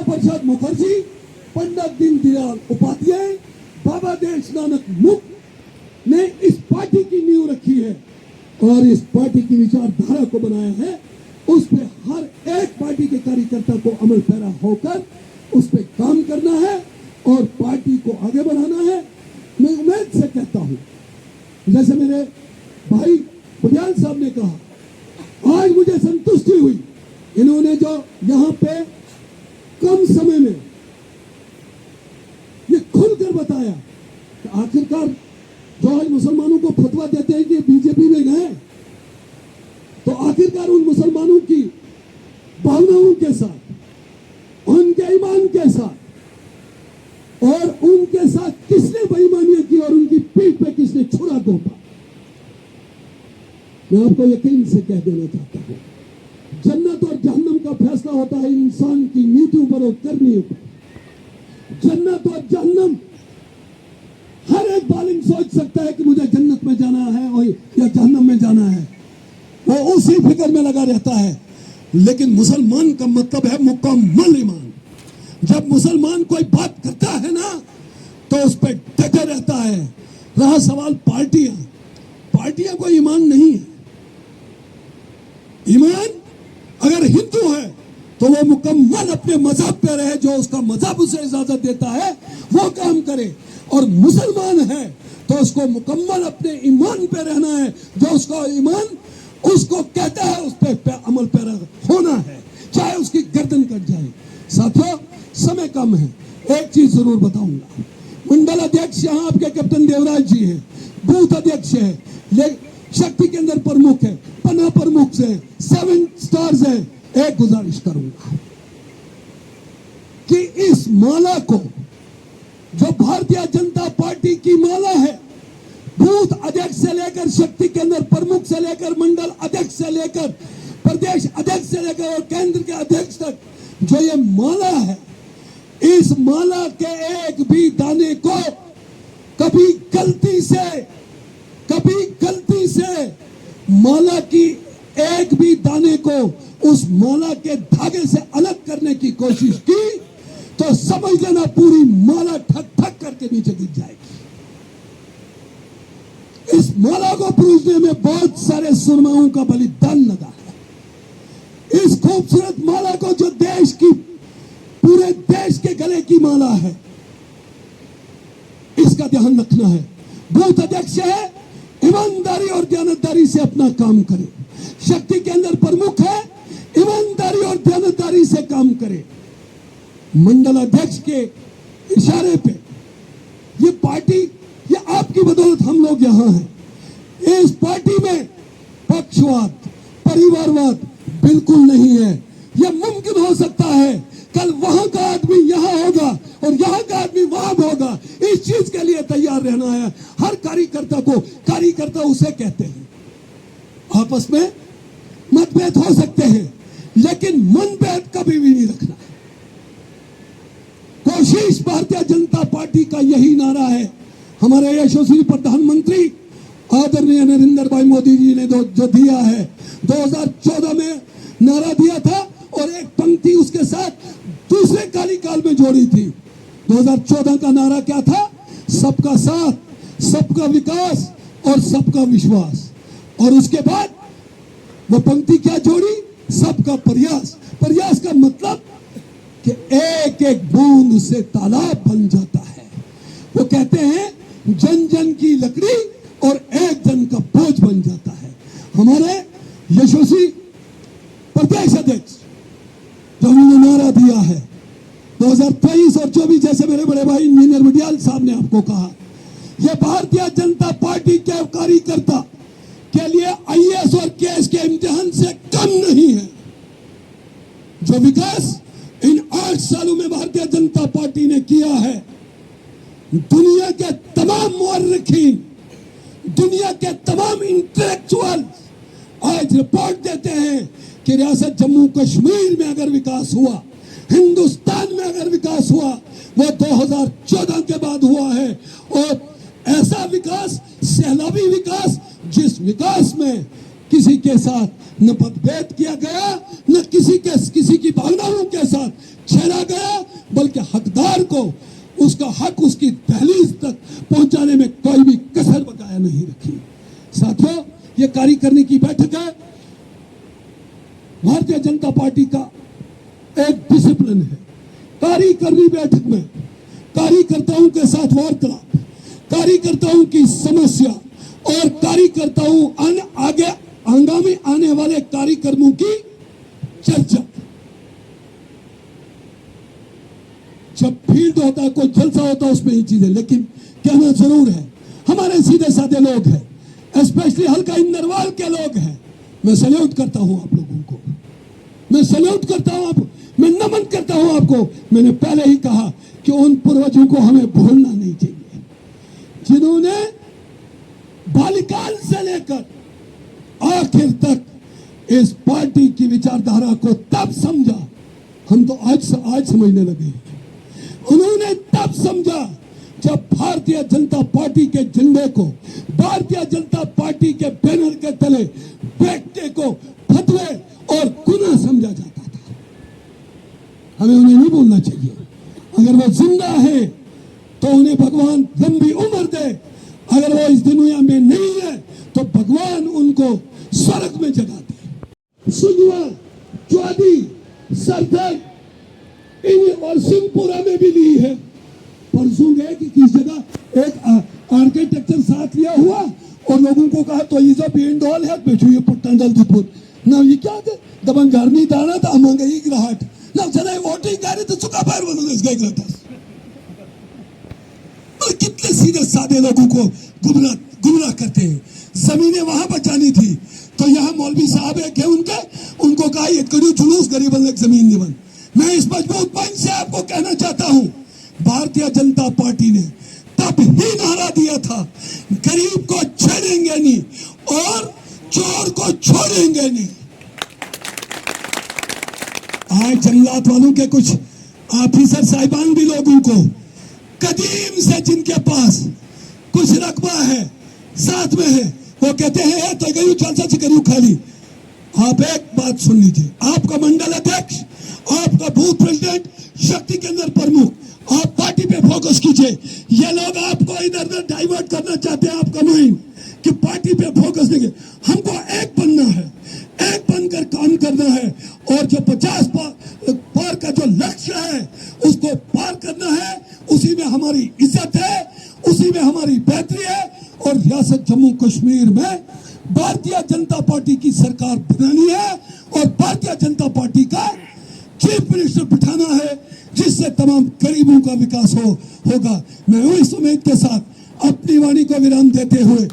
प्रसाद मुखर्जी, पंडित दीनदयाल उपाध्याय, बाबा देश नानक मुक्त ने इस पार्टी की नींव रखी है और इस पार्टी की विचारधारा को बनाया है। उस पे हर एक पार्टी के कार्यकर्ता को अमल पैरा होकर उस पे काम करना है और पार्टी को आगे बढ़ाना है। मैं उम्मीद से कहता हूं, जैसे मेरे भाई बुझाल साहब ने कहा, आज मुझे संतुष्टि हुई इन्होंने जो यहां पे कम समय में ये खुलकर बताया कि आखिरकार जो आज मुसलमानों को फतवा देते हैं कि बीजेपी में गए, तो आखिरकार उन मुसलमानों की भावनाओं के साथ, उनके ईमान के साथ और उनके साथ किसने बेईमानियां की और उनकी पीठ पे किसने छुरा घोंपा, मैं आपको यकीन से कह देना चाहता हूं, जन्नत और जहन्नम का फैसला होता है इंसान की नीतियों पर और करनियों पर। जन्नत और जहन्नम हर एक बालिग सोच सकता है कि मुझे जन्नत में जाना है और या जहन्नम में जाना है, वो उसी फिक्र में लगा रहता है। लेकिन मुसलमान का मतलब है मुकम्मल ईमान। जब मुसलमान कोई बात करता है ना तो उस पर डटे रहता है। रहा सवाल पार्टियां, पार्टियां कोई ईमान नहीं है। ईमान अगर हिंदू है तो वो मुकम्मल अपने मजहब पे रहे, जो उसका मजहब उसे इजाजत देता है वो काम करे, और मुसलमान है तो उसको मुकम्मल अपने ईमान पे रहना है, जो उसका ईमान उसको कहता है उस पे अमल पैरा होना है, चाहे उसकी गर्दन कट जाए। साथियों, समय कम है, एक चीज जरूर बताऊंगा। मंडल अध्यक्ष यहाँ आपके कैप्टन देवराज जी है, बूथ अध्यक्ष है, शक्ति केंद्र प्रमुख है, पन्ना प्रमुख है, 7 स्टार्स है। एक गुजारिश करूंगा कि इस माला को, जो भारतीय जनता पार्टी की माला है, बूथ अध्यक्ष से लेकर शक्ति केंद्र प्रमुख से लेकर मंडल अध्यक्ष से लेकर प्रदेश अध्यक्ष से लेकर और केंद्र के अध्यक्ष तक जो ये माला है, इस माला के एक भी दाने को कभी गलती से माला की एक भी दाने को उस माला के धागे से अलग करने की कोशिश की तो समझ लेना पूरी माला ठक ठक करके नीचे गिर जाएगी। इस माला को परोसने में बहुत सारे सुरमाओं का बलिदान लगा है। इस खूबसूरत माला को, जो देश की, पूरे देश के गले की माला है, इसका ध्यान रखना है। बूथ अध्यक्ष है, ईमानदारी और दयानतदारी से अपना काम करे। शक्ति केंद्र प्रमुख है, ईमानदारी और दयानतदारी से काम करे। मंडल अध्यक्ष के इशारे पे ये पार्टी, ये आपकी बदौलत हम लोग यहां हैं। इस पार्टी में पक्षवाद, परिवारवाद बिल्कुल नहीं है। यह मुमकिन हो सकता है कल वहां का आदमी यहां होगा और यहां का आदमी वहां होगा। इस चीज के लिए तैयार रहना है हर कार्यकर्ता को। कार्यकर्ता उसे कहते हैं, आपस में मतभेद हो सकते हैं लेकिन मनभेद कभी भी नहीं रखना। कोशिश भारतीय जनता पार्टी का यही नारा है। हमारे यशस्वी प्रधानमंत्री आदरणीय नरेंद्र भाई मोदी जी ने जो दिया है, 2014 में नारा दिया था और एक पंक्ति उसके साथ दूसरे कार्यकाल में जोड़ी थी। 2014 का नारा क्या था? सबका साथ, सबका विकास और सबका विश्वास। और उसके बाद वो पंक्ति क्या जोड़ी? सबका प्रयास। प्रयास का मतलब कि एक एक बूंद से तालाब बन जाता है। वो कहते हैं जन जन की लकड़ी और एक जन का बोझ बन जाता है। हमारे यशस्वी प्रदेश अध्यक्ष जो उन्होंने नारा दिया है 2023 और 24, जैसे मेरे बड़े भाई इंजीनियर बुझाल साहब ने आपको कहा, यह भारतीय जनता पार्टी के कार्यकर्ता के लिए आईएएस और केएस के इम्तिहान से कम नहीं है। जो विकास इन 8 सालों में भारतीय जनता पार्टी ने किया है, दुनिया के तमाम मुअर्रिखीन, दुनिया के तमाम इंटेलेक्चुअल आज रिपोर्ट देते हैं कि रियासत जम्मू कश्मीर में अगर विकास हुआ, हिंदुस्तान में अगर विकास हुआ, वो 2014 के बाद हुआ है। और ऐसा विकास, सैलाबी विकास, जिस विकास में किसी के साथ न मतभेद किया गया, न किसी की भावनाओं के साथ छेड़ा गया, बल्कि हकदार को उसका हक उसकी दहलीज तक पहुंचाने में कोई भी कसर बकाया नहीं रखी। साथियों, ये कार्यकारिणी की बैठक है, भारतीय जनता पार्टी का एक डिसिप्लिन है। कार्यकारिणी बैठक में कार्यकर्ताओं के साथ वार्तालाप, कार्यकर्ताओं की समस्या और कार्यकर्ताओं आगे आगामी आने वाले कार्यक्रमों की चर्चा। जब फील्ड होता है, कोई जलसा होता है, उसमें ये चीजें, लेकिन कहना जरूर है, हमारे सीधे साधे लोग हैं, स्पेशली हल्का इंदरवाल के लोग हैं। मैं सैल्यूट करता हूं आप लोगों को, मैं सैल्यूट करता हूं आप, मैं नमन करता हूं आपको। मैंने पहले ही कहा कि उन पूर्वजों को हमें भूलना नहीं चाहिए, जिन्होंने बाल्यकाल से लेकर आखिर तक इस पार्टी की विचारधारा को तब समझा, हम तो आज समझने लगे हैं। उन्होंने तब समझा जब भारतीय जनता पार्टी के झंडे को, भारतीय जनता पार्टी के बैनर के तले बैठने को फतवे और गुनाह समझा जाता था। हमें उन्हें नहीं भूलना चाहिए। अगर वो जिंदा है तो उन्हें भगवान लंबी उम्र दे, अगर वो इस दुनिया में नहीं है तो भगवान उनको स्वर्ग में जगा दे। सुनवा, चौधरी, सरदार और सिंहपुरा में भी ली है। परसों गए कि किस जगह एक आर्किटेक्चर साथ लिया हुआ और लोगों को कहा तो ये जो पेंडोल है बैठो ये पुट्टंडल दुपुर ना, ये क्या थे दबंग घर नहीं दाना था अमंग ही ग्राहट ना चला वोटिंग करे तो चुका पैर बनो इस गए था। कितने सीधे साधे लोगों को गुमराह करते हैं। जमीनें वहां बचानी थी तो यहाँ मौलवी साहब है उनको कहा ये कड़ी जुलूस गरीबन एक जमीन नहीं बन। मैं इस मजबूत पंच से आपको कहना चाहता हूं, भारतीय जनता पार्टी ने तब ही नारा दिया था, गरीब को छेड़ेंगे नहीं और चोर को छोड़ेंगे नहीं। आज जंगलात वालों के कुछ ऑफिसर साहिबान भी लोगों को कदीम से जिनके पास कुछ रकबा है, साथ में है, वो कहते हैं तो गयू चांसा से करियो खाली। आप एक बात सुन लीजिए, आपका मंडल अध्यक्ष, आपका बूथ प्रेसिडेंट, शक्ति केंद्र प्रमुख, आप पार्टी पे फोकस कीजिए। ये लोग आपको इधर उधर डाइवर्ट करना चाहते हैं, आपका माइंड कि पार्टी पे फोकस देंगे। हमको एक बनना है, एक बनकर काम करना है और जो 50 पार का जो लक्ष्य है उसको पार करना है। उसी में हमारी इज्जत है, उसी में हमारी बेहतरी है और रियासत जम्मू कश्मीर में भारतीय जनता पार्टी की सरकार बनानी है और भारतीय जनता पार्टी का चीफ मिनिस्टर बिठाना है जिससे तमाम गरीबों का विकास होगा। मैं इस उम्मीद के साथ अपनी वाणी को विराम देते हुए